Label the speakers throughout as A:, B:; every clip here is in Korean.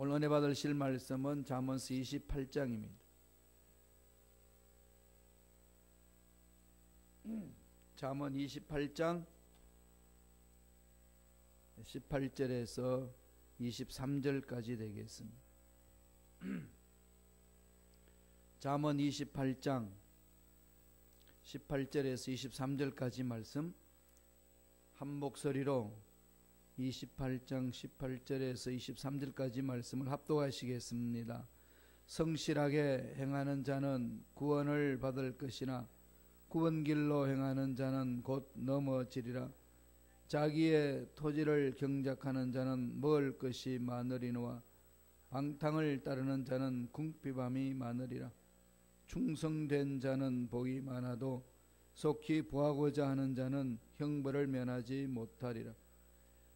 A: 오늘 은혜 받으실 말씀은 잠언서 28장입니다. 잠언 28장 18절에서 23절까지 되겠습니다. 잠언 28장 18절에서 23절까지 말씀 한 목소리로 28장 18절에서 23절까지 말씀을 합독하시겠습니다. 성실하게 행하는 자는 구원을 받을 것이나 구원길로 행하는 자는 곧 넘어지리라. 자기의 토지를 경작하는 자는 먹을 것이 많으리노와 방탕을 따르는 자는 궁핍함이 많으리라. 충성된 자는 복이 많아도 속히 구하고자 하는 자는 형벌을 면하지 못하리라.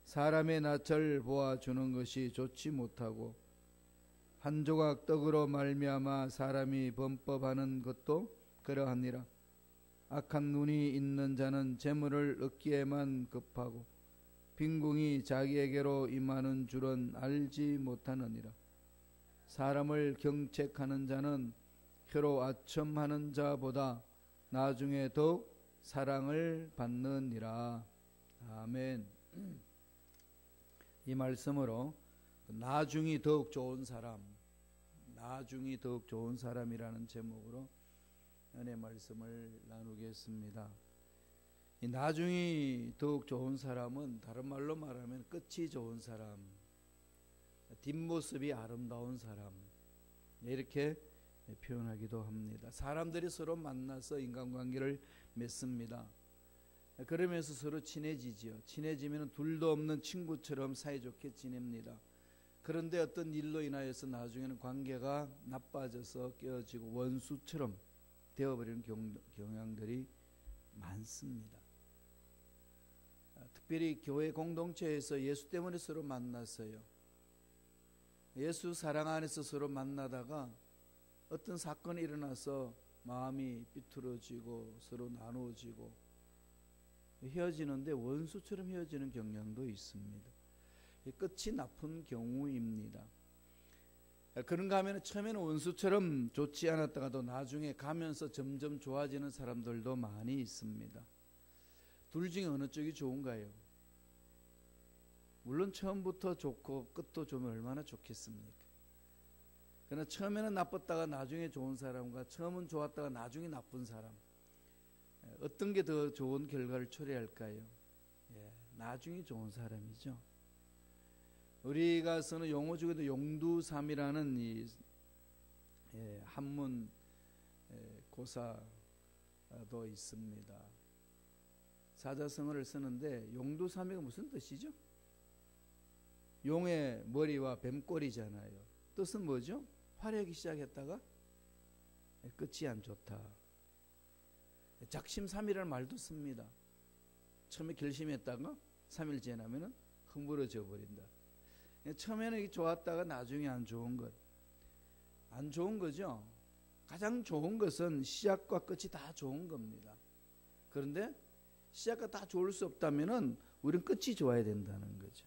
A: 사람의 낯을 보아주는 것이 좋지 못하고 한 조각 떡으로 말미암아 사람이 범법하는 것도 그러하니라. 악한 눈이 있는 자는 재물을 얻기에만 급하고 빈궁이 자기에게로 임하는 줄은 알지 못하느니라. 사람을 경책하는 자는 혀로 아첨하는 자보다 나중에 더욱 사랑을 받느니라. 아멘. 이 말씀으로 나중이 더욱 좋은 사람, 나중이 더욱 좋은 사람이라는 제목으로 은혜 말씀을 나누겠습니다. 이 나중이 더욱 좋은 사람은 다른 말로 말하면 끝이 좋은 사람, 뒷모습이 아름다운 사람, 이렇게 표현하기도 합니다. 사람들이 서로 만나서 인간관계를 맺습니다. 그러면서 서로 친해지지요. 친해지면 둘도 없는 친구처럼 사이좋게 지냅니다. 그런데 어떤 일로 인하여서 나중에는 관계가 나빠져서 깨어지고 원수처럼 되어버리는 경향들이 많습니다. 특별히 교회 공동체에서 예수 때문에 서로 만났어요. 예수 사랑 안에서 서로 만나다가 어떤 사건이 일어나서 마음이 삐뚤어지고 서로 나누어지고 헤어지는데 원수처럼 헤어지는 경향도 있습니다. 끝이 나쁜 경우입니다. 그런가 하면 처음에는 원수처럼 좋지 않았다가도 나중에 가면서 점점 좋아지는 사람들도 많이 있습니다. 둘 중에 어느 쪽이 좋은가요? 물론 처음부터 좋고 끝도 좋으면 얼마나 좋겠습니까? 그러나 처음에는 나빴다가 나중에 좋은 사람과 처음은 좋았다가 나중에 나쁜 사람, 어떤 게 더 좋은 결과를 초래할까요? 나중에 좋은 사람이죠. 우리가 쓰는 용어 중에도 용두삼이라는 이 한문 고사도 있습니다. 사자성어를 쓰는데 용두삼이가 무슨 뜻이죠? 용의 머리와 뱀꼬리잖아요. 뜻은 뭐죠? 화려하기 시작했다가 끝이 안 좋다. 작심삼일이라는 말도 씁니다. 처음에 결심했다가 3일 지나면 흥부러져 버린다. 처음에는 좋았다가 나중에 안 좋은 것. 안 좋은 거죠. 가장 좋은 것은 시작과 끝이 다 좋은 겁니다. 그런데 시작과 다 좋을 수 없다면 우리는 끝이 좋아야 된다는 거죠.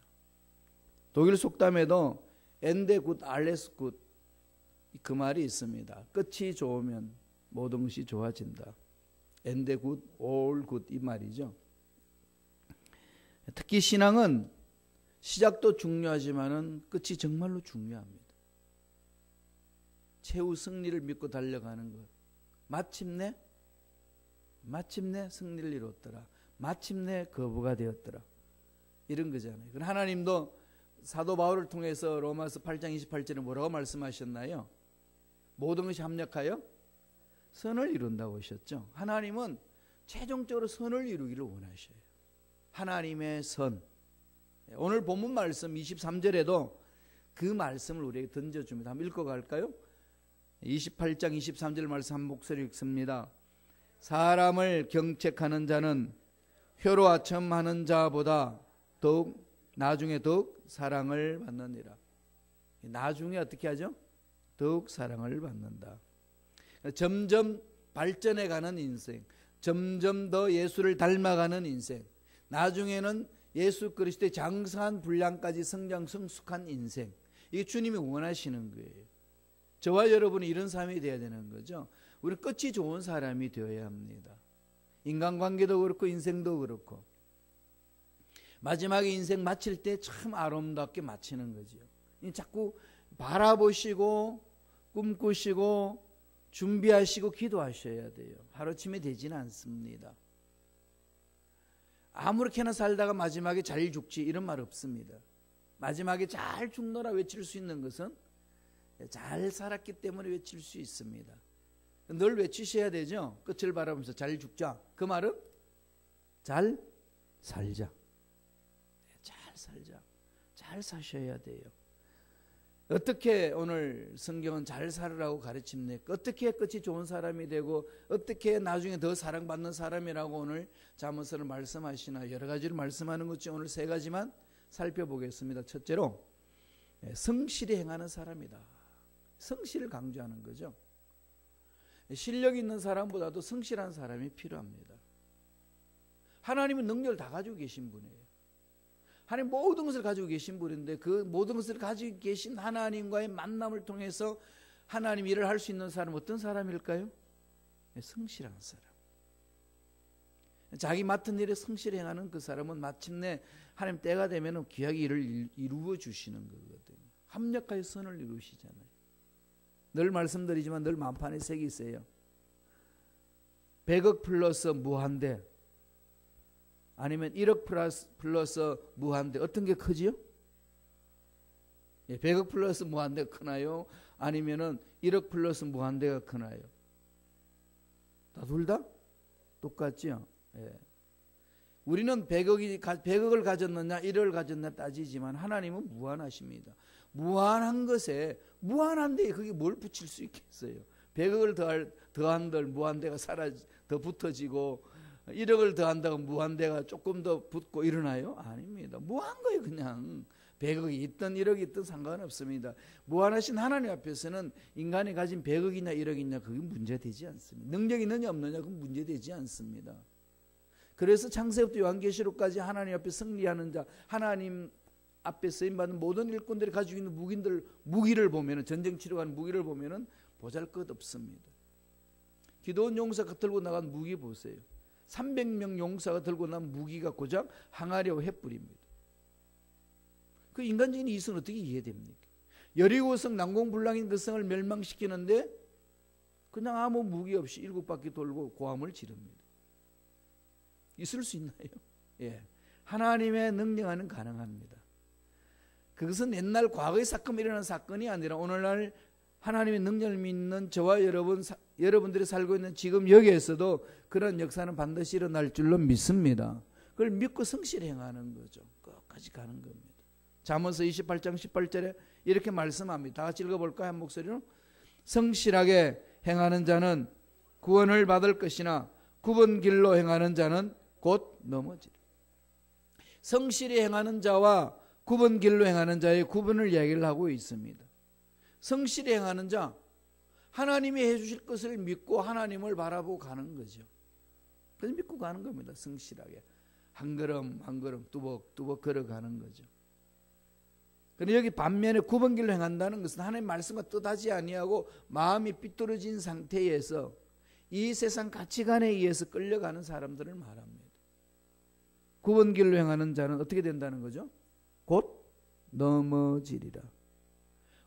A: 독일 속담에도 엔데 굿 알레스 굿 그 말이 있습니다. 끝이 좋으면 모든 것이 좋아진다. 엔데 굿, 올 굿 이 말이죠. 특히 신앙은 시작도 중요하지만은 끝이 정말로 중요합니다. 최후 승리를 믿고 달려가는 것. 마침내 승리를 이뤘더라. 마침내 거부가 되었더라. 이런 거잖아요. 하나님도 사도 바울을 통해서 로마서 8장 28절에 뭐라고 말씀하셨나요? 모든 것이 합력하여 선을 이룬다고 하셨죠. 하나님은 최종적으로 선을 이루기를 원하셔요. 하나님의 선. 오늘 본문 말씀 23절에도 그 말씀을 우리에게 던져줍니다. 한번 읽어갈까요? 28장 23절 말씀 한 목소리 읽습니다. 사람을 경책하는 자는 혀로 아첨하는 자보다 더욱 나중에 더욱 사랑을 받느니라. 나중에 어떻게 하죠? 더욱 사랑을 받는다. 점점 발전해가는 인생, 점점 더 예수를 닮아가는 인생, 나중에는 예수 그리스도의 장성한 분량까지 성장 성숙한 인생, 이게 주님이 원하시는 거예요. 저와 여러분이 이런 삶이 되어야 되는 거죠. 우리 끝이 좋은 사람이 되어야 합니다. 인간관계도 그렇고 인생도 그렇고 마지막에 인생 마칠 때 참 아름답게 마치는 거죠. 자꾸 바라보시고 꿈꾸시고 준비하시고 기도하셔야 돼요. 하루아침에 되지는 않습니다. 아무렇게나 살다가 마지막에 잘 죽지 이런 말 없습니다. 마지막에 잘 죽노라 외칠 수 있는 것은 잘 살았기 때문에 외칠 수 있습니다. 늘 외치셔야 되죠. 끝을 바라보면서 잘 죽자. 그 말은 잘 살자. 잘 살자. 잘 사셔야 돼요. 어떻게 오늘 성경은 잘 살으라고 가르칩니까? 어떻게 끝이 좋은 사람이 되고 어떻게 나중에 더 사랑받는 사람이라고 오늘 잠언서를 말씀하시나 여러 가지로 말씀하는 것 중 오늘 세 가지만 살펴보겠습니다. 첫째로 성실히 행하는 사람이다. 성실을 강조하는 거죠. 실력 있는 사람보다도 성실한 사람이 필요합니다. 하나님은 능력을 다 가지고 계신 분이에요. 하나님 모든 것을 가지고 계신 분인데 그 모든 것을 가지고 계신 하나님과의 만남을 통해서 하나님 일을 할 수 있는 사람은 어떤 사람일까요? 성실한 사람. 자기 맡은 일에 성실히 행하는 그 사람은 마침내 하나님 때가 되면 귀하게 일을 이루어 주시는 거거든요. 합력하여 선을 이루시잖아요. 늘 말씀드리지만 늘 만판의 색이 있어요. 100억 플러스 무한대 아니면 1억 플러스 무한대 어떤 게 크지요? 100억 플러스 무한대가 크나요? 아니면은 1억 플러스 무한대가 크나요? 다 둘 다 똑같죠? 예. 우리는 100억을 가졌느냐 1억을 가졌느냐 따지지만 하나님은 무한하십니다. 무한한 것에 무한한데 그게 뭘 붙일 수 있겠어요? 100억을 더한들 무한대가 더 붙어지고 1억을 더한다고 무한대가 조금 더 붙고 이러나요? 아닙니다. 무한 거예요. 그냥 100억이 있든 1억이 있든 상관없습니다. 무한하신 하나님 앞에서는 인간이 가진 100억이냐 1억이냐 그게 문제되지 않습니다. 능력이 있느냐 없느냐 그건 문제되지 않습니다. 그래서 창세부터 요한계시록까지 하나님 앞에 승리하는 자, 하나님 앞에 쓰임받은 모든 일꾼들이 가지고 있는 무기를 보면 전쟁 치러가는 무기를 보면 보잘것없습니다. 기도원 용사가 들고 나간 무기 보세요. 300명 용사가 들고 난 무기가 고작 항아리와 횃불입니다. 그 인간적인 이성은 어떻게 이해됩니까? 여리고성 난공불락인 그 성을 멸망시키는데 그냥 아무 무기 없이 7바퀴 돌고 고함을 지릅니다. 있을 수 있나요? 예. 하나님의 능력은 가능합니다. 그것은 옛날 과거의 사건이 일어난 사건이 아니라 오늘날 하나님의 능력을 믿는 저와 여러분들이 살고 있는 지금 여기에서도 그런 역사는 반드시 일어날 줄로 믿습니다. 그걸 믿고 성실히 행하는 거죠. 끝까지 가는 겁니다. 잠언서 28장 18절에 이렇게 말씀합니다. 다 같이 읽어볼까요? 한 목소리로. 성실하게 행하는 자는 구원을 받을 것이나 굽은 길로 행하는 자는 곧 넘어지리라. 성실히 행하는 자와 굽은 길로 행하는 자의 구분을 이야기를 하고 있습니다. 성실히 행하는 자, 하나님이 해주실 것을 믿고 하나님을 바라보고 가는 거죠. 그래서 믿고 가는 겁니다. 성실하게 한 걸음 한 걸음 뚜벅뚜벅 걸어가는 거죠. 그런데 여기 반면에 굽은 길로 행한다는 것은 하나님의 말씀과 뜻하지 아니하고 마음이 삐뚤어진 상태에서 이 세상 가치관에 의해서 끌려가는 사람들을 말합니다. 굽은 길로 행하는 자는 어떻게 된다는 거죠? 곧 넘어지리라.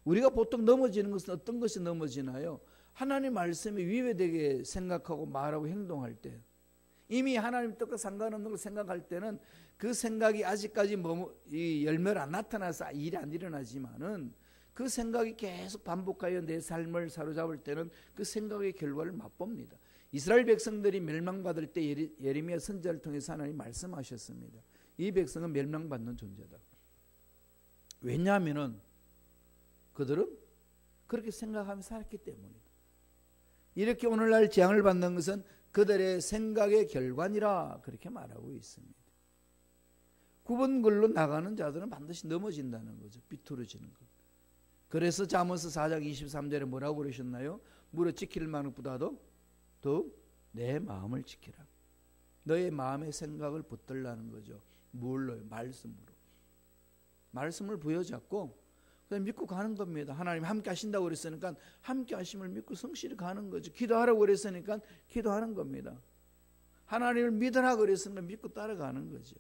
A: 우리가 보통 넘어지는 것은 어떤 것이 넘어지나요? 하나님 말씀이 위배되게 생각하고 말하고 행동할 때, 이미 하나님 뜻과 상관없는 걸 생각할 때는 그 생각이 아직까지 이 열매가 안 나타나서 일이 안 일어나지만은 그 생각이 계속 반복하여 내 삶을 사로잡을 때는 그 생각의 결과를 맛봅니다. 이스라엘 백성들이 멸망받을 때 예레미야 선지자를 통해서 하나님 말씀하셨습니다. 이 백성은 멸망받는 존재다. 왜냐하면은 그들은 그렇게 생각하며 살았기 때문이다. 이렇게 오늘날 재앙을 받는 것은 그들의 생각의 결과니라 그렇게 말하고 있습니다. 굽은 글로 나가는 자들은 반드시 넘어진다는 거죠. 비뚤어지는 것. 그래서 잠언서 4장 23절에 뭐라고 그러셨나요? 무릇 지킬 만큼보다도 더욱 내 마음을 지키라. 너의 마음의 생각을 붙들라는 거죠. 뭘로요? 말씀으로. 말씀을 부여잡고 믿고 가는 겁니다. 하나님 함께 하신다고 그랬으니까 함께 하심을 믿고 성실히 가는 거죠. 기도하라고 그랬으니까 기도하는 겁니다. 하나님을 믿으라고 그랬으니까 믿고 따라가는 거죠.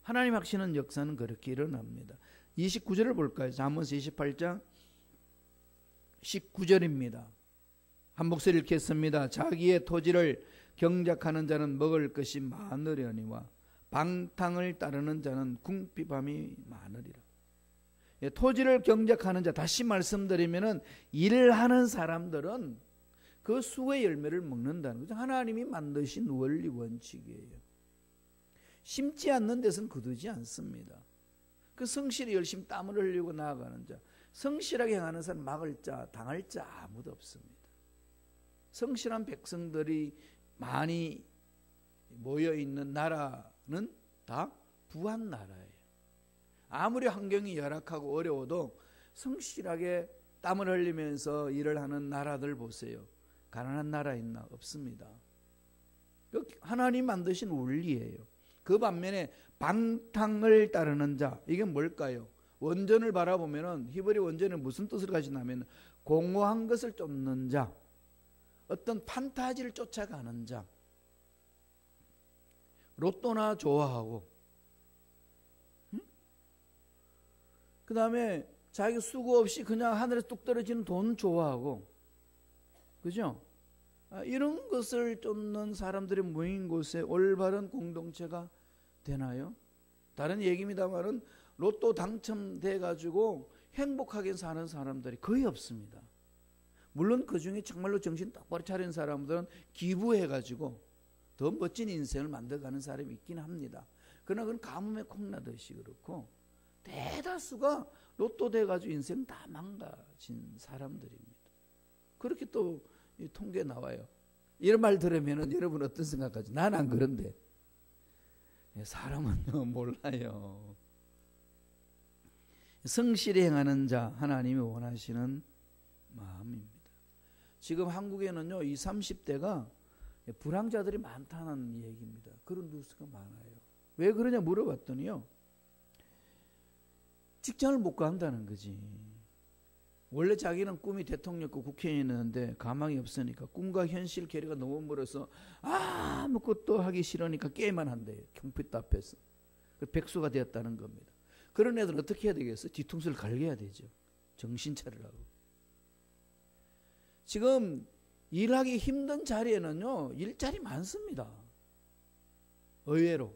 A: 하나님 하시는 역사는 그렇게 일어납니다. 29절을 볼까요? 잠언서 28장 19절입니다. 한 목소리 읽겠습니다. 자기의 토지를 경작하는 자는 먹을 것이 많으려니와 방탕을 따르는 자는 궁핍함이 많으리라. 토지를 경작하는 자, 다시 말씀드리면은 일을 하는 사람들은 그 수고의 열매를 먹는다는 거죠. 하나님이 만드신 원리 원칙이에요. 심지 않는 데서는 거두지 않습니다. 그 성실히 열심히 땀을 흘리고 나아가는 자, 성실하게 행하는 사람 막을 자, 당할 자 아무도 없습니다. 성실한 백성들이 많이 모여있는 나라는 다 부한 나라예요. 아무리 환경이 열악하고 어려워도 성실하게 땀을 흘리면서 일을 하는 나라들 보세요. 가난한 나라 있나? 없습니다. 하나님 만드신 원리예요. 그 반면에 방탕을 따르는 자, 이게 뭘까요? 원전을 바라보면 히브리 원전은 무슨 뜻을 가지냐면 공허한 것을 쫓는 자, 어떤 판타지를 쫓아가는 자, 로또나 좋아하고, 그 다음에 자기 수고 없이 그냥 하늘에서 뚝 떨어지는 돈 좋아하고, 그죠? 이런 것을 쫓는 사람들이 모인 곳에 올바른 공동체가 되나요? 다른 얘기입니다만은 로또 당첨돼 가지고 행복하게 사는 사람들이 거의 없습니다. 물론 그 중에 정말로 정신 똑바로 차린 사람들은 기부해 가지고 더 멋진 인생을 만들어가는 사람이 있긴 합니다. 그러나 그건 가뭄에 콩나듯이 그렇고 대다수가 로또 돼가지고 인생 다 망가진 사람들입니다. 그렇게 또 이 통계 나와요. 이런 말 들으면 여러분 어떤 생각하죠? 난 안 그런데. 사람은요 몰라요. 성실히 행하는 자, 하나님이 원하시는 마음입니다. 지금 한국에는요 20, 30대가 불황자들이 많다는 얘기입니다. 그런 뉴스가 많아요. 왜 그러냐 물어봤더니요, 직장을 못 간다는 거지. 원래 자기는 꿈이 대통령이고 국회의원이었는데 가망이 없으니까 꿈과 현실 괴리가 너무 멀어서 아무것도 하기 싫으니까 게임만 한대요. 컴퓨터 앞에서. 백수가 되었다는 겁니다. 그런 애들은 어떻게 해야 되겠어? 뒤통수를 갈겨야 되죠. 정신 차리라고. 지금 일하기 힘든 자리에는요 일자리 많습니다. 의외로.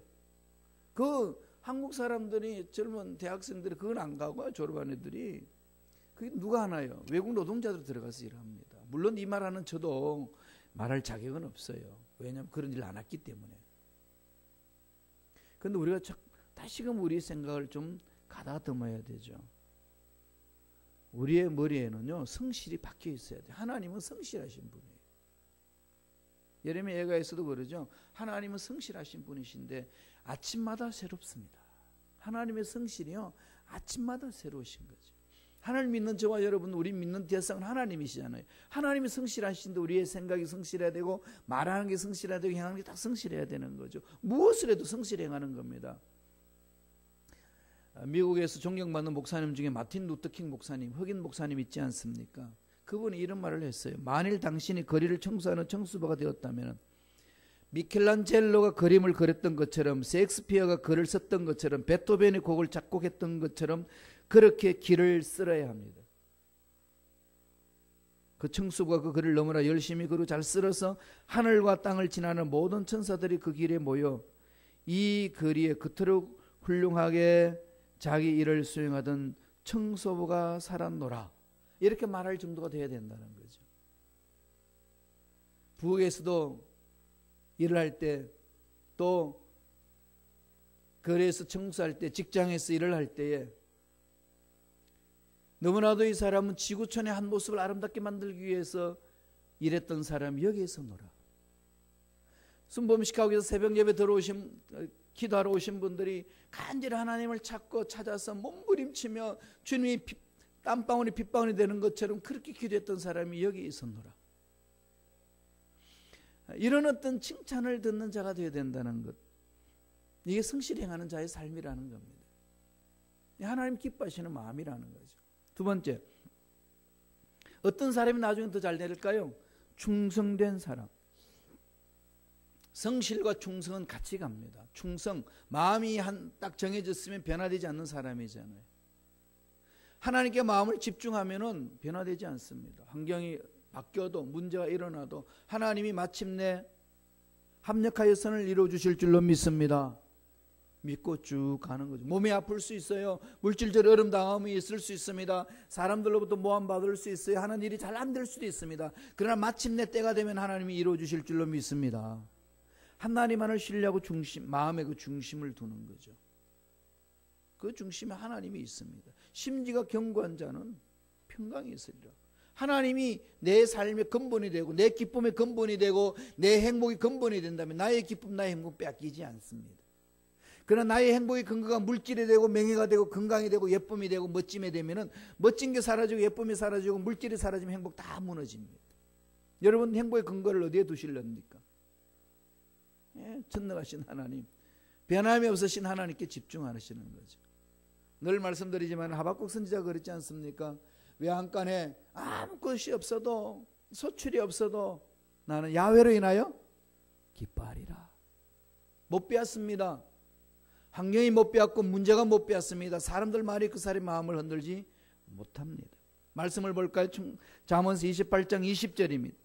A: 그 한국 사람들이, 젊은 대학생들이 그건 안 가고 졸업한 애들이 그게 누가 하나요? 외국 노동자들 들어가서 일합니다. 물론 이 말하는 저도 말할 자격은 없어요. 왜냐하면 그런 일 안 했기 때문에. 그런데 우리가 다시금 우리 생각을 좀 가다듬어야 되죠. 우리의 머리에는요 성실이 박혀 있어야 돼요. 하나님은 성실하신 분이에요. 예레미야 예가에서도 그러죠. 하나님은 성실하신 분이신데 아침마다 새롭습니다. 하나님의 성실이요 아침마다 새로우신 거죠. 하나님 믿는 저와 여러분, 우리 믿는 대상은 하나님이시잖아요. 하나님이 성실하신데 우리의 생각이 성실해야 되고 말하는 게 성실해야 되고 행하는 게 다 성실해야 되는 거죠. 무엇을 해도 성실히 행하는 겁니다. 미국에서 존경받는 목사님 중에 마틴 루터킹 목사님, 흑인 목사님 있지 않습니까? 그분이 이런 말을 했어요. 만일 당신이 거리를 청소하는 청소부가 되었다면 미켈란젤로가 그림을 그렸던 것처럼, 셰익스피어가 글을 썼던 것처럼, 베토벤이 곡을 작곡했던 것처럼 그렇게 길을 쓸어야 합니다. 그 청수부가 그 글을 너무나 열심히 그리고 잘 쓸어서 하늘과 땅을 지나는 모든 천사들이 그 길에 모여 이 거리에 그토록 훌륭하게 자기 일을 수행하던 청소부가 살았노라, 이렇게 말할 정도가 돼야 된다는 거죠. 부엌에서도 일을 할 때, 또 거리에서 청소할 때, 직장에서 일을 할 때에 너무나도 이 사람은 지구촌의 한 모습을 아름답게 만들기 위해서 일했던 사람이 여기에서 놀아. 순범식하고 새벽 예배 들어오신, 기도하러 오신 분들이 간절히 하나님을 찾아서 몸부림치며 주님이 땀방울이 빗방울이 되는 것처럼 그렇게 기도했던 사람이 여기 있었노라. 이런 어떤 칭찬을 듣는 자가 되어야 된다는 것, 이게 성실히 행하는 자의 삶이라는 겁니다. 하나님 기뻐하시는 마음이라는 거죠. 두 번째, 어떤 사람이 나중에 더 잘 될까요? 충성된 사람. 성실과 충성은 같이 갑니다. 충성, 마음이 딱 정해졌으면 변화되지 않는 사람이잖아요. 하나님께 마음을 집중하면은 변화되지 않습니다. 환경이 바뀌어도 문제가 일어나도 하나님이 마침내 합력하여 선을 이루어 주실 줄로 믿습니다. 믿고 쭉 가는 거죠. 몸이 아플 수 있어요. 물질적 어려움 당함이 있을 수 있습니다. 사람들로부터 모함 받을 수 있어요. 하는 일이 잘 안 될 수도 있습니다. 그러나 마침내 때가 되면 하나님이 이루어 주실 줄로 믿습니다. 하나님만을 신뢰하고 마음의 그 중심을 두는 거죠. 그 중심에 하나님이 있습니다. 심지가 견고한 자는 평강이 있으리라. 하나님이 내 삶의 근본이 되고 내 기쁨의 근본이 되고 내 행복의 근본이 된다면 나의 기쁨, 나의 행복 빼앗기지 않습니다. 그러나 나의 행복의 근거가 물질이 되고 명예가 되고 건강이 되고 예쁨이 되고 멋짐이 되면은 멋진 게 사라지고 예쁨이 사라지고 물질이 사라지면 행복 다 무너집니다. 여러분 행복의 근거를 어디에 두실랍니까? 예, 전능하신 하나님, 변함이 없으신 하나님께 집중하시는 거죠. 늘 말씀드리지만 하박국 선지자가 그랬지 않습니까? 외양간에 아무 것이 없어도 소출이 없어도 나는 야훼로 인하여 기뻐하리라. 못 빼앗습니다. 환경이 못 빼앗고 문제가 못 빼앗습니다. 사람들 말이 그 사람의 마음을 흔들지 못합니다. 말씀을 볼까요? 잠언서 28장 20절입니다.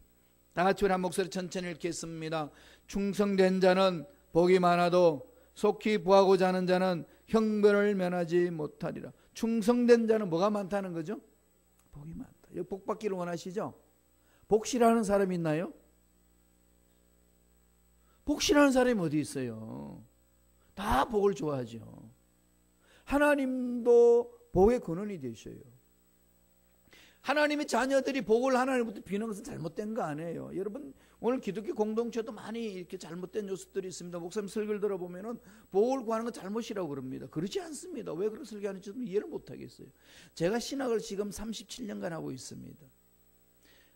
A: 다 같이 우리 한 목소리 천천히 읽겠습니다. 충성된 자는 복이 많아도 속히 부하고자 하는 자는 형벌을 면하지 못하리라. 충성된 자는 뭐가 많다는 거죠? 복이 많다. 여기 복 받기를 원하시죠? 복 싫어하는 사람이 있나요? 복 싫어하는 사람이 어디 있어요? 다 복을 좋아하죠. 하나님도 복의 근원이 되셔요. 하나님의 자녀들이 복을 하나님부터 비는 것은 잘못된 거 아니에요. 여러분 오늘 기독교 공동체도 많이 이렇게 잘못된 요소들이 있습니다. 목사님 설교를 들어보면은 복을 구하는 건 잘못이라고 그럽니다. 그렇지 않습니다. 왜 그런 설교하는지 좀 이해를 못하겠어요. 제가 신학을 지금 37년간 하고 있습니다.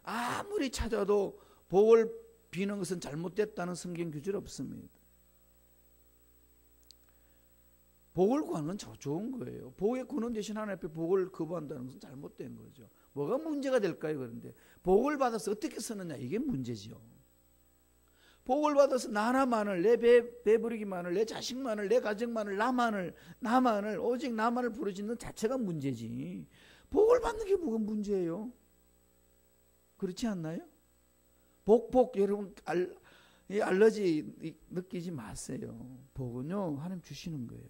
A: 아무리 찾아도 복을 비는 것은 잘못됐다는 성경 규절 없습니다. 복을 구하는 건 좋은 거예요. 복의 근원 대신 하나님 앞에 복을 거부한다는 것은 잘못된 거죠. 뭐가 문제가 될까요? 그런데 복을 받아서 어떻게 쓰느냐, 이게 문제죠. 복을 받아서 나 하나만을, 내 배부르기만을, 내 자식만을, 내 가정만을, 나만을 오직 나만을 부르짖는 자체가 문제지. 복을 받는 게 뭐가 문제예요? 그렇지 않나요? 복 여러분 알러지 느끼지 마세요. 복은요 하나님 주시는 거예요.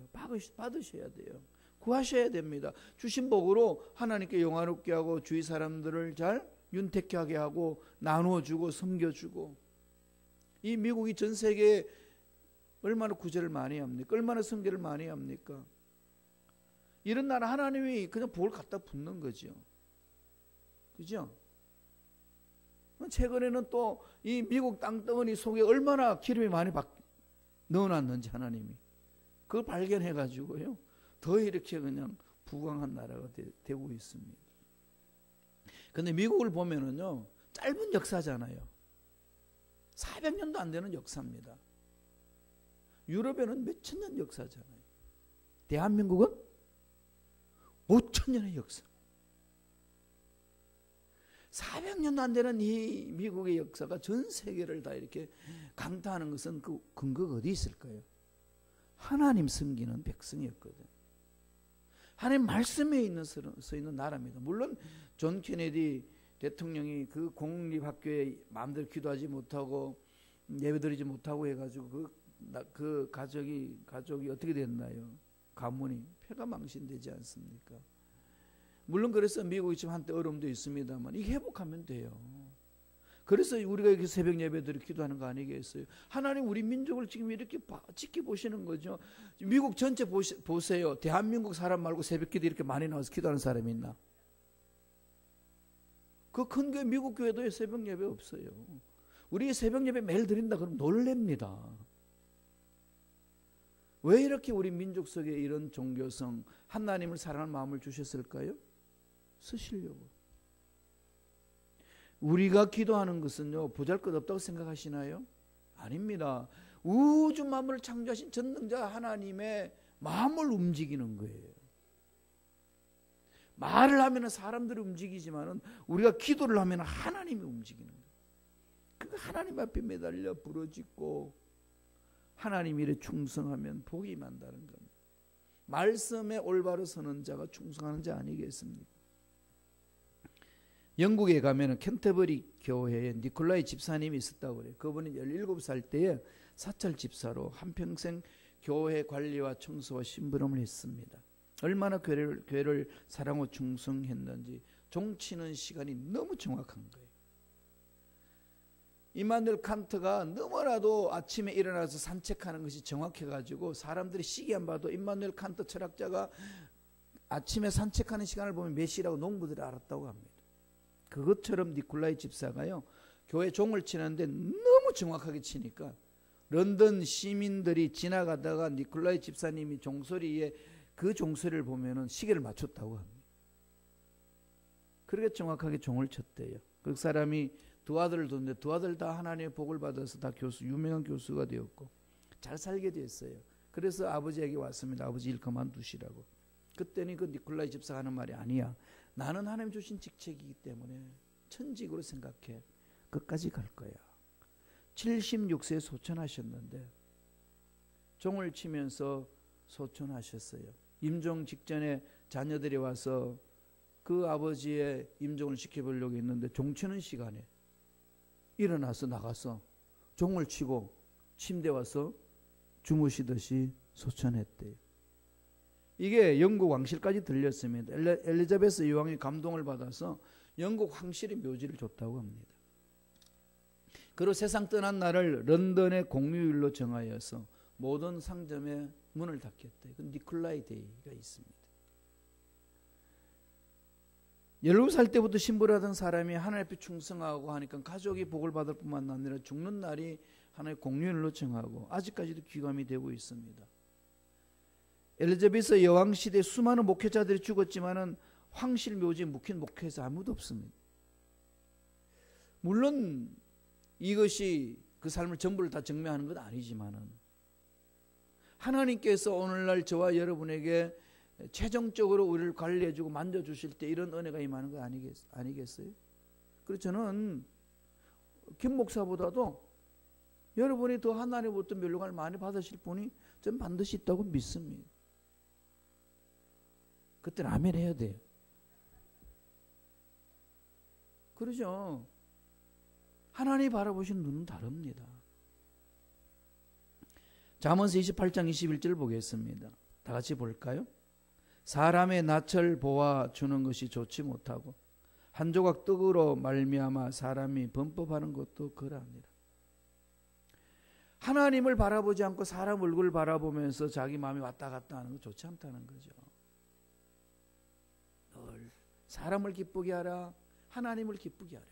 A: 받으셔야 돼요. 구하셔야 됩니다. 주신 복으로 하나님께 영화롭게 하고 주위 사람들을 잘 윤택하게 하고 나누어주고 섬겨주고. 이 미국이 전 세계에 얼마나 구제를 많이 합니까? 얼마나 선교를 많이 합니까? 이런 나라 하나님이 그냥 복을 갖다 붓는 거죠. 그죠? 최근에는 또 이 미국 땅덩어리 속에 얼마나 기름이 많이 넣어놨는지 하나님이 그걸 발견해가지고요 더 이렇게 그냥 부강한 나라가 되고 있습니다. 그런데 미국을 보면은요 짧은 역사잖아요. 400년도 안 되는 역사입니다. 유럽에는 몇천 년 역사잖아요. 대한민국은 5,000년의 역사. 400년도 안 되는 이 미국의 역사가 전 세계를 다 이렇게 강타하는 것은 그 근거가 어디 있을까요? 하나님 섬기는 백성이었거든. 하나님 말씀에 서 있는 나라입니다. 물론 존 케네디 대통령이 그 공립학교에 마음대로 기도하지 못하고 예배드리지 못하고 해가지고 그 가족이 어떻게 됐나요? 가문이 폐가 망신되지 않습니까? 물론 그래서 미국이 지금 한때 어려움도 있습니다만 이게 회복하면 돼요. 그래서 우리가 이렇게 새벽 예배들을 기도하는 거 아니겠어요? 하나님 우리 민족을 지금 이렇게 지켜보시는 거죠. 미국 전체 보세요. 대한민국 사람 말고 새벽 기도 이렇게 많이 나와서 기도하는 사람이 있나? 그 큰 교회 미국 교회도 새벽 예배 없어요. 우리 새벽 예배 매일 드린다 그러면 놀랍니다. 왜 이렇게 우리 민족 속에 이런 종교성, 하나님을 사랑하는 마음을 주셨을까요? 쓰시려고. 우리가 기도하는 것은요 보잘것없다고 생각하시나요? 아닙니다. 우주 만물을 창조하신 전능자 하나님의 마음을 움직이는 거예요. 말을 하면 사람들이 움직이지만은 우리가 기도를 하면 하나님이 움직이는 거예요. 그 하나님 앞에 매달려 부르짖고 하나님 일에 충성하면 복이 임한다는 겁니다. 말씀에 올바로 서는 자가 충성하는 자 아니겠습니까? 영국에 가면은 캔터버리 교회에 니콜라이 집사님이 있었다고 그래요. 그분이 17살 때에 사찰 집사로 한평생 교회 관리와 청소와 심부름을 했습니다. 얼마나 교회를 사랑하고 충성했는지 종치는 시간이 너무 정확한 거예요. 임마누엘 칸트가 너무나도 아침에 일어나서 산책하는 것이 정확해가지고 사람들이 시계 안 봐도 임마누엘 칸트 철학자가 아침에 산책하는 시간을 보면 몇 시라고 농부들이 알았다고 합니다. 그것처럼 니콜라이 집사가요, 교회 종을 치는데 너무 정확하게 치니까 런던 시민들이 지나가다가 니콜라이 집사님이 종소리에 그 종소리를 보면은 시계를 맞췄다고 합니다. 그렇게 정확하게 종을 쳤대요. 그 사람이 두 아들을 뒀는데 두 아들 다 하나님의 복을 받아서 다 유명한 교수가 되었고 잘 살게 됐어요. 그래서 아버지에게 왔습니다. 아버지 일 그만두시라고. 그때는 그 니콜라이 집사가 하는 말이 아니야. 나는 하나님 주신 직책이기 때문에 천직으로 생각해. 끝까지 갈 거야. 76세에 소천하셨는데 종을 치면서 소천하셨어요. 임종 직전에 자녀들이 와서 그 아버지의 임종을 시켜보려고 했는데 종치는 시간에 일어나서 나가서 종을 치고 침대에 와서 주무시듯이 소천했대요. 이게 영국 왕실까지 들렸습니다. 엘리자베스 여왕이 감동을 받아서 영국 황실이 묘지를 줬다고 합니다. 그리고 세상 떠난 날을 런던의 공휴일로 정하여서 모든 상점의 문을 닫겠대요. 그 니콜라이 데이가 있습니다. 17살 때부터 신부를 하던 사람이 하나님 앞에 충성하고 하니까 가족이 복을 받을 뿐만 아니라 죽는 날이 하나의 공휴일로 정하고 아직까지도 귀감이 되고 있습니다. 엘리자베스 여왕 시대 수많은 목회자들이 죽었지만은 황실 묘지에 묵힌 목회자 아무도 없습니다. 물론 이것이 그 삶을 전부를 다 증명하는 건 아니지만은 하나님께서 오늘날 저와 여러분에게 최종적으로 우리를 관리해주고 만져주실 때 이런 은혜가 임하는 거 아니겠어요? 그래서 저는 김 목사보다도 여러분이 더 하나님부터 멸류관을 많이 받으실 분이 전 반드시 있다고 믿습니다. 그때는 아멘 해야 돼요. 그러죠. 하나님이 바라보시는 눈은 다릅니다. 잠언서 28장 21절 보겠습니다. 다 같이 볼까요? 사람의 낯을 보아 주는 것이 좋지 못하고 한 조각 떡으로 말미암아 사람이 범법하는 것도 그러하니라. 하나님을 바라보지 않고 사람 얼굴을 바라보면서 자기 마음이 왔다 갔다 하는 거 좋지 않다는 거죠. 늘 사람을 기쁘게 하라, 하나님을 기쁘게 하라.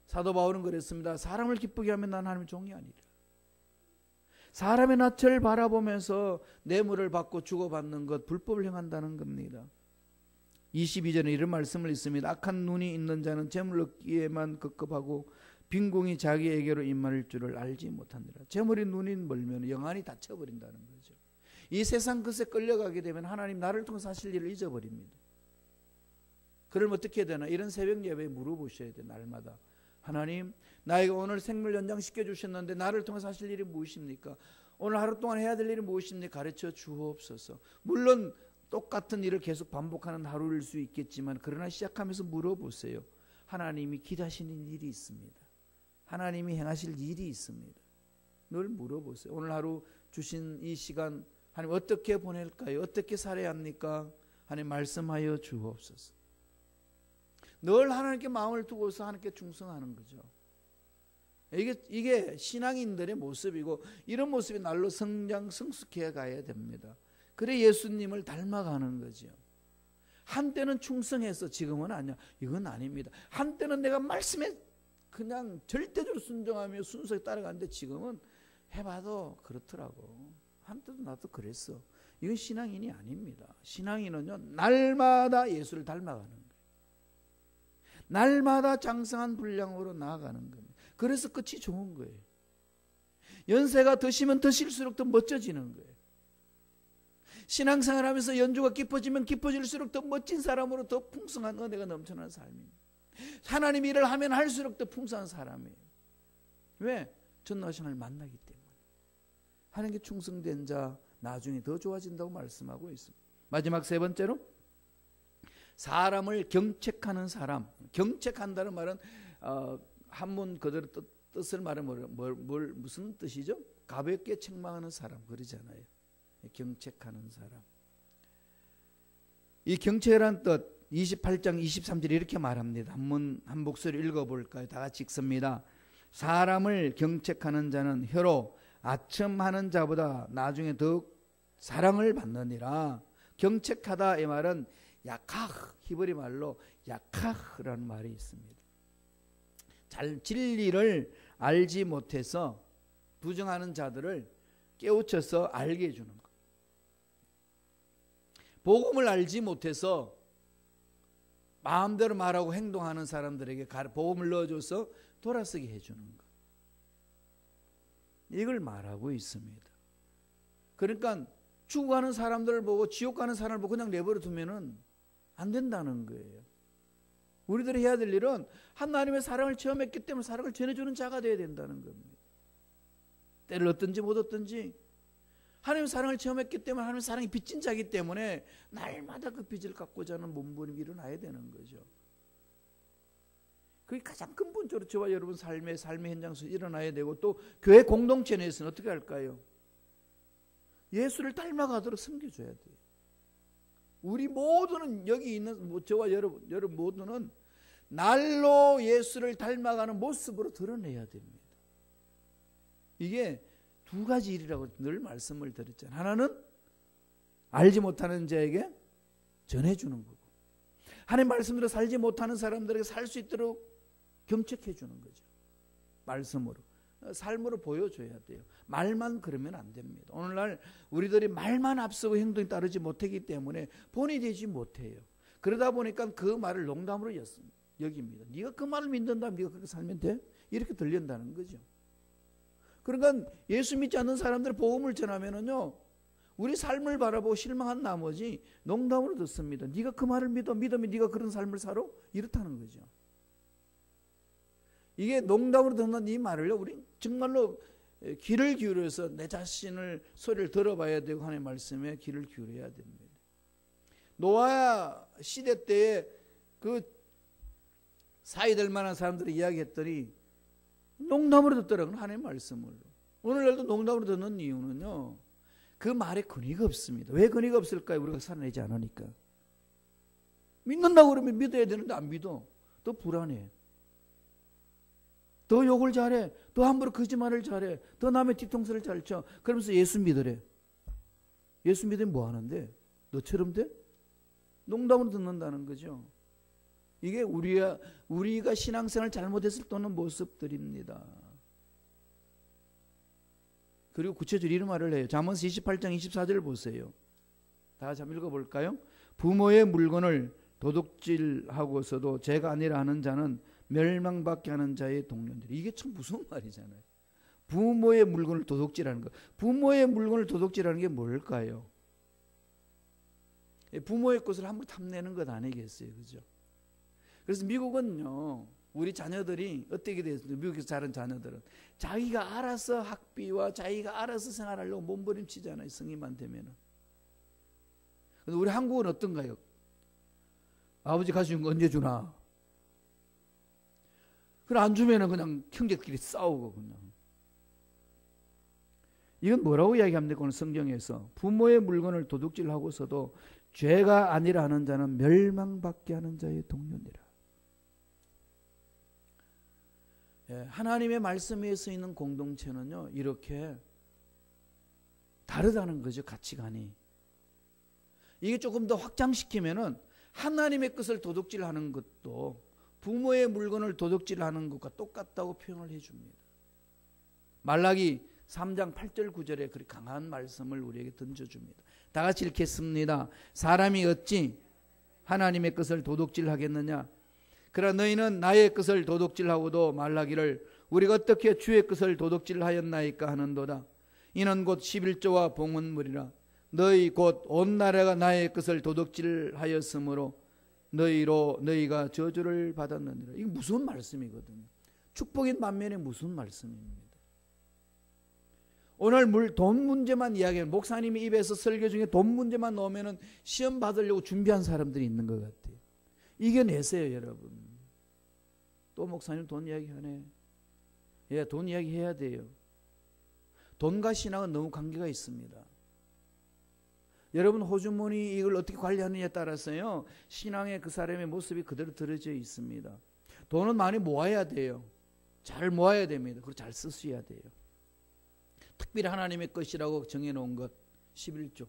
A: 사도 바울은 그랬습니다. 사람을 기쁘게 하면 난 하나님의 종이 아니라. 사람의 낯을 바라보면서 뇌물을 받고 주고받는 것 불법을 행한다는 겁니다. 22절에 이런 말씀을 있습니다. 악한 눈이 있는 자는 재물 얻기에만 급급하고 빈궁이 자기에게로 임할 줄을 알지 못하느라. 재물이 눈이 멀면 영안이 닫혀버린다는 거죠. 이 세상 것에 끌려가게 되면 하나님 나를 통해서 하실 일을 잊어버립니다. 그러면 어떻게 해야 되나? 이런 새벽 예배에 물어보셔야 돼요. 날마다. 하나님, 나에게 오늘 생물 연장시켜 주셨는데 나를 통해서 하실 일이 무엇입니까? 오늘 하루 동안 해야 될 일이 무엇입니까? 가르쳐 주옵소서. 물론 똑같은 일을 계속 반복하는 하루일 수 있겠지만 그러나 시작하면서 물어보세요. 하나님이 기다시는 일이 있습니다. 하나님이 행하실 일이 있습니다. 늘 물어보세요. 오늘 하루 주신 이 시간 하나님 어떻게 보낼까요? 어떻게 살아야 합니까? 하나님 말씀하여 주옵소서. 늘 하나님께 마음을 두고서 하나님께 충성하는 거죠. 이게 신앙인들의 모습이고 이런 모습이 날로 성장 성숙해 가야 됩니다. 그래 예수님을 닮아가는 거죠. 한때는 충성해서 지금은 아니야. 이건 아닙니다. 한때는 내가 말씀에 그냥 절대적으로 순종하며 순수하게 따라가는데 지금은 해봐도 그렇더라고. 한때도 나도 그랬어. 이건 신앙인이 아닙니다. 신앙인은요 날마다 예수를 닮아가는 거예요. 날마다 장성한 분량으로 나아가는 겁니다. 그래서 끝이 좋은 거예요. 연세가 드시면 드실수록 더 멋져지는 거예요. 신앙생활하면서 연주가 깊어지면 깊어질수록 더 멋진 사람으로 더 풍성한 은혜가 넘쳐나는 삶입니다. 하나님 일을 하면 할수록 더 풍성한 사람이에요. 왜? 전능하신 하나님을 만나기 때문에. 하나님께 충성된 자 나중에 더 좋아진다고 말씀하고 있습니다. 마지막 세 번째로 사람을 경책하는 사람. 경책한다는 말은 한문 그대로 뜻을 말하면 무슨 뜻이죠? 가볍게 책망하는 사람 그러잖아요. 경책하는 사람. 이 경책이라는 뜻 28장 23절에 이렇게 말합니다. 한 목소리 읽어볼까요? 다 같이 읽습니다. 사람을 경책하는 자는 혀로 아첨하는 자보다 나중에 더욱 사랑을 받느니라. 경책하다 이 말은 야카흐, 히브리 말로 야카흐라는 말이 있습니다. 진리를 알지 못해서 부정하는 자들을 깨우쳐서 알게 해주는 것. 복음을 알지 못해서 마음대로 말하고 행동하는 사람들에게 복음을 넣어줘서 돌아서게 해주는 것. 이걸 말하고 있습니다. 그러니까 죽어가는 사람들을 보고 지옥 가는 사람을 보고 그냥 내버려 두면은 안 된다는 거예요. 우리들이 해야 될 일은 하나님의 사랑을 체험했기 때문에 사랑을 전해주는 자가 되어야 된다는 겁니다. 때를 얻든지 못 얻든지 하나님의 사랑을 체험했기 때문에 하나님의 사랑이 빚진 자이기 때문에 날마다 그 빚을 갚고자 하는 몸부림이 일어나야 되는 거죠. 그게 가장 근본적으로 저와 여러분 삶의 현장에서 일어나야 되고 또 교회 공동체 내에서는 어떻게 할까요? 예수를 닮아가도록 섬겨줘야 돼요. 우리 모두는 여기 있는 저와 여러분 모두는 날로 예수를 닮아가는 모습으로 드러내야 됩니다. 이게 두 가지 일이라고 늘 말씀을 드렸잖아요. 하나는 알지 못하는 자에게 전해주는 거고 하나님 말씀대로 살지 못하는 사람들에게 살 수 있도록 경책해 주는 거죠. 말씀으로 삶으로 보여줘야 돼요. 말만 그러면 안 됩니다. 오늘날 우리들이 말만 앞서고 행동이 따르지 못하기 때문에 본이 되지 못해요. 그러다 보니까 그 말을 농담으로 여깁니다. 네가 그 말을 믿는다면 네가 그렇게 살면 돼? 이렇게 들린다는 거죠. 그러니까 예수 믿지 않는 사람들 복음을 전하면은요, 우리 삶을 바라보고 실망한 나머지 농담으로 듣습니다. 네가 그 말을 믿으면 네가 그런 삶을 살아? 이렇다는 거죠. 이게 농담으로 듣는 이 말을요, 우리 정말로 귀를 기울여서 내 자신을 소리를 들어봐야 되고 하나님의 말씀에 귀를 기울여야 됩니다. 노아 시대 때에 그 사이될 만한 사람들이 이야기했더니 농담으로 듣더라고요. 하나님의 말씀을. 오늘날도 농담으로 듣는 이유는요, 그 말에 근위가 없습니다. 왜 근위가 없을까요? 우리가 살아내지 않으니까. 믿는다고 그러면 믿어야 되는데 안 믿어. 또 불안해. 더 욕을 잘해. 더 함부로 거짓말을 잘해. 더 남의 뒤통수를 잘 쳐. 그러면서 예수 믿으래. 예수 믿으면 뭐 하는데? 너처럼 돼? 농담으로 듣는다는 거죠. 이게 우리가 신앙생활 잘못했을 때 오는 모습들입니다. 그리고 구체적으로 이런 말을 해요. 잠언서 28장 24절을 보세요. 다 같이 한번 읽어볼까요? 부모의 물건을 도둑질하고서도 죄가 아니라 하는 자는 멸망받게 하는 자의 동료들. 이게 참 무서운 말이잖아요. 부모의 물건을 도둑질하는 거. 부모의 물건을 도둑질하는 게 뭘까요? 부모의 것을 함부로 탐내는 것 아니겠어요, 그죠? 그래서 미국은요, 우리 자녀들이 어떻게 됐어요? 미국에서 자란 자녀들은 자기가 알아서 학비와 자기가 알아서 생활하려고 몸부림치잖아요, 성인만 되면은. 근데 우리 한국은 어떤가요? 아버지 가져준 거 언제 주나? 그래 안 주면은 그냥 형제끼리 싸우고 그냥. 이건 뭐라고 이야기합니까? 오늘 성경에서 부모의 물건을 도둑질하고서도 죄가 아니라 하는 자는 멸망받게 하는 자의 동료니라. 하나님의 말씀에 서 있는 공동체는요, 이렇게 다르다는 거죠, 가치관이. 이게 조금 더 확장시키면은 하나님의 것을 도둑질하는 것도 부모의 물건을 도둑질하는 것과 똑같다고 표현을 해줍니다. 말라기 3장 8절 9절에 그렇게 강한 말씀을 우리에게 던져줍니다. 다 같이 읽겠습니다. 사람이 어찌 하나님의 것을 도둑질하겠느냐? 그러나 너희는 나의 것을 도둑질하고도 말라기를 우리가 어떻게 주의 것을 도둑질하였나이까 하는도다. 이는 곧 11조와 봉헌물이라. 너희 곧 온 나라가 나의 것을 도둑질하였으므로 너희가 저주를 받았느니라. 이게 무슨 말씀이거든요. 축복인 반면에 무슨 말씀입니다. 오늘 돈 문제만 이야기하는, 목사님이 입에서 설교 중에 돈 문제만 나오면은 시험 받으려고 준비한 사람들이 있는 것 같아요. 이겨내세요, 여러분. 또 목사님 돈 이야기하네. 예, 돈 이야기해야 돼요. 돈과 신앙은 너무 관계가 있습니다. 여러분, 호주머니 이걸 어떻게 관리하느냐에 따라서요, 신앙의 그 사람의 모습이 그대로 드러져 있습니다. 돈은 많이 모아야 돼요. 잘 모아야 됩니다. 그리고 잘 쓰셔야 돼요. 특별히 하나님의 것이라고 정해놓은 것, 11조.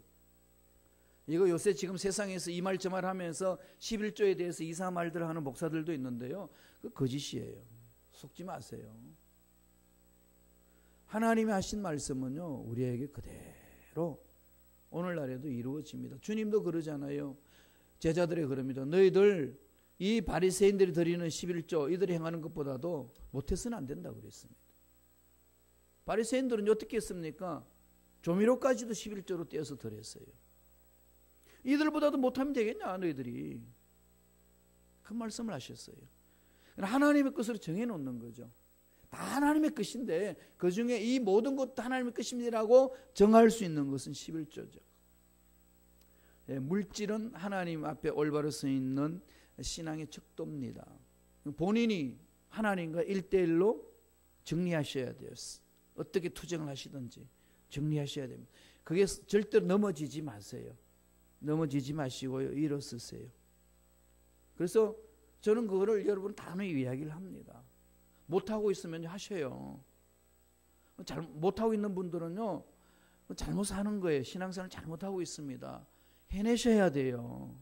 A: 이거 요새 지금 세상에서 이 말 저 말 하면서 11조에 대해서 이상한 말들을 하는 목사들도 있는데요. 그 거짓이에요. 속지 마세요. 하나님이 하신 말씀은요, 우리에게 그대로 오늘날에도 이루어집니다. 주님도 그러잖아요. 제자들이 그럽니다. 너희들 이 바리새인들이 드리는 11조 이들이 행하는 것보다도 못해서는 안 된다고 그랬습니다. 바리새인들은 어떻게 했습니까? 조미료까지도 11조로 떼어서 드렸어요. 이들보다도 못하면 되겠냐 너희들이. 그 말씀을 하셨어요. 하나님의 것으로 정해놓는 거죠. 다 하나님의 것인데 그 중에 이 모든 것도 하나님의 것입니다라고 정할 수 있는 것은 11조죠. 예, 물질은 하나님 앞에 올바로 서 있는 신앙의 척도입니다. 본인이 하나님과 1대1로 정리하셔야 돼요. 어떻게 투쟁을 하시든지 정리하셔야 됩니다. 그게 절대로 넘어지지 마세요. 넘어지지 마시고요, 일어서세요. 그래서 저는 그거를 여러분 단호히 이야기를 합니다. 못하고 있으면 하셔요. 못하고 있는 분들은요, 잘못 사는 거예요. 신앙생활을 잘못하고 있습니다. 해내셔야 돼요.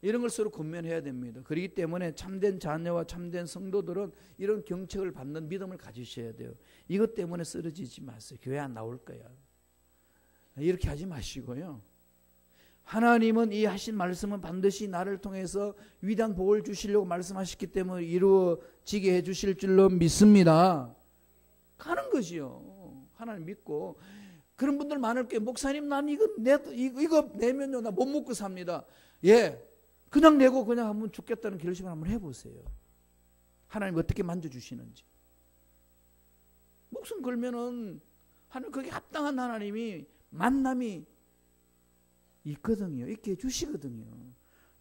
A: 이런 걸 서로 권면해야 됩니다. 그렇기 때문에 참된 자녀와 참된 성도들은 이런 경책을 받는 믿음을 가지셔야 돼요. 이것 때문에 쓰러지지 마세요. 교회 안 나올 거야. 이렇게 하지 마시고요. 하나님은 이 하신 말씀은 반드시 나를 통해서 위대한 복을 주시려고 말씀하셨기 때문에 이루어지게 해주실 줄로 믿습니다. 가는 거지요. 하나님 믿고. 그런 분들 많을 거예요. 목사님, 난 이거 내면요 나 못 먹고 삽니다. 예, 그냥 내고 그냥 한번 죽겠다는 결심을 한번 해보세요. 하나님 어떻게 만져주시는지. 목숨 걸면은 하나님, 거기에 합당한 하나님이 만남이 있거든요. 있게 해주시거든요.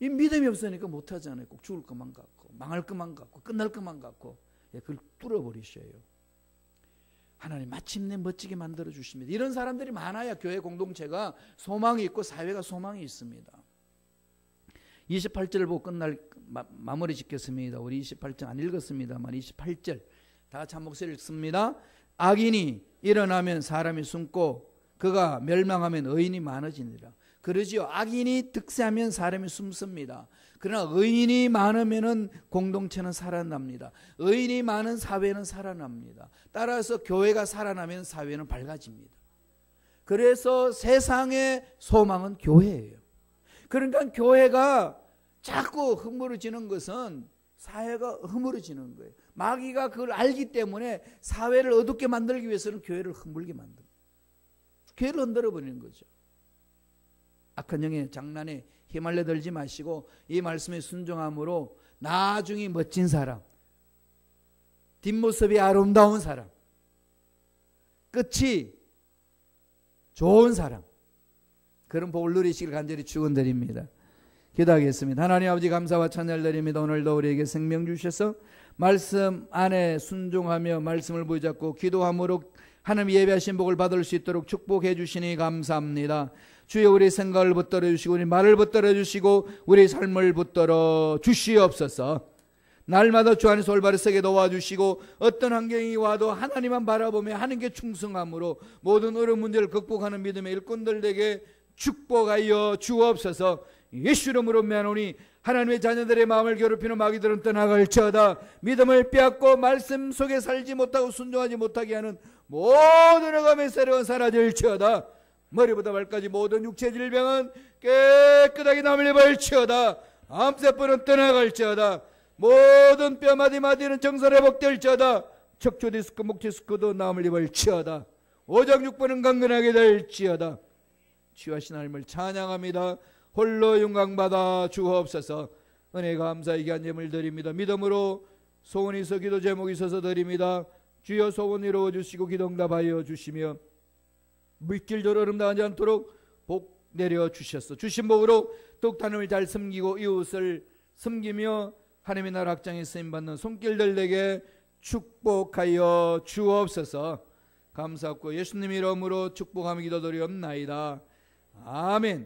A: 이 믿음이 없으니까 못하잖아요. 꼭 죽을 것만 같고 망할 것만 같고 끝날 것만 같고, 예, 그걸 뚫어버리셔요. 하나님 마침내 멋지게 만들어 주십니다. 이런 사람들이 많아야 교회 공동체가 소망이 있고 사회가 소망이 있습니다. 28절을 보고 마무리 짓겠습니다. 우리 28절 안 읽었습니다만 28절 다 같이 한 목소리 읽습니다. 악인이 일어나면 사람이 숨고 그가 멸망하면 의인이 많아지니라. 그러지요. 악인이 득세하면 사람이 숨습니다. 그러나 의인이 많으면 공동체는 살아납니다. 의인이 많은 사회는 살아납니다. 따라서 교회가 살아나면 사회는 밝아집니다. 그래서 세상의 소망은 교회예요. 그러니까 교회가 자꾸 허물어지는 것은 사회가 허물어지는 거예요. 마귀가 그걸 알기 때문에 사회를 어둡게 만들기 위해서는 교회를 허물게 만듭니다. 교회를 흔들어 버리는 거죠. 악한 영의 장난에 휘말려 들지 마시고 이 말씀에 순종함으로 나중에 멋진 사람, 뒷모습이 아름다운 사람, 끝이 좋은 사람, 그런 복을 누리시길 간절히 축원드립니다. 기도하겠습니다. 하나님 아버지, 감사와 찬양을 드립니다. 오늘도 우리에게 생명 주셔서 말씀 안에 순종하며 말씀을 붙잡고 기도함으로 하나님 예배하신 복을 받을 수 있도록 축복해 주시니 감사합니다. 주여, 우리 생각을 붙들어 주시고 우리 말을 붙들어 주시고 우리 삶을 붙들어 주시옵소서. 날마다 주 안에서 올바르게 서게 도와주시고 어떤 환경이 와도 하나님만 바라보며 하나님께 충성함으로 모든 어려운 문제를 극복하는 믿음의 일꾼들에게 축복하여 주옵소서. 예수 이름으로 명하노니 하나님의 자녀들의 마음을 괴롭히는 마귀들은 떠나갈지어다. 믿음을 빼앗고 말씀 속에 살지 못하고 순종하지 못하게 하는 모든 억압의 세력은 사라질지어다. 머리부터 발까지 모든 육체 질병은 깨끗하게 남을 벌지어다. 암세포는 떠나갈지어다. 모든 뼈마디마디는 정상 회복될지어다. 척추 디스크, 목 디스크도 남을 입을지어다. 오장육부는 강건하게 될지어다. 주하신 하나님을 찬양합니다. 홀로 영광받아 주옵소서. 은혜 감사의 귀한 예물 드립니다. 믿음으로 소원이 있어 기도 제목이 있어서 드립니다. 주여 소원 이루어 주시고 기도 응답하여 주시며 물길대로 흐름당하지 않도록 복 내려 주셨소. 주신 복으로 독단을 잘 섬기고 이웃을 섬기며 하나님의 나라 확장에 쓰임받는 손길들에게 축복하여 주옵소서. 감사하고 예수님 이름으로 축복하며 기도드리옵나이다. 아멘.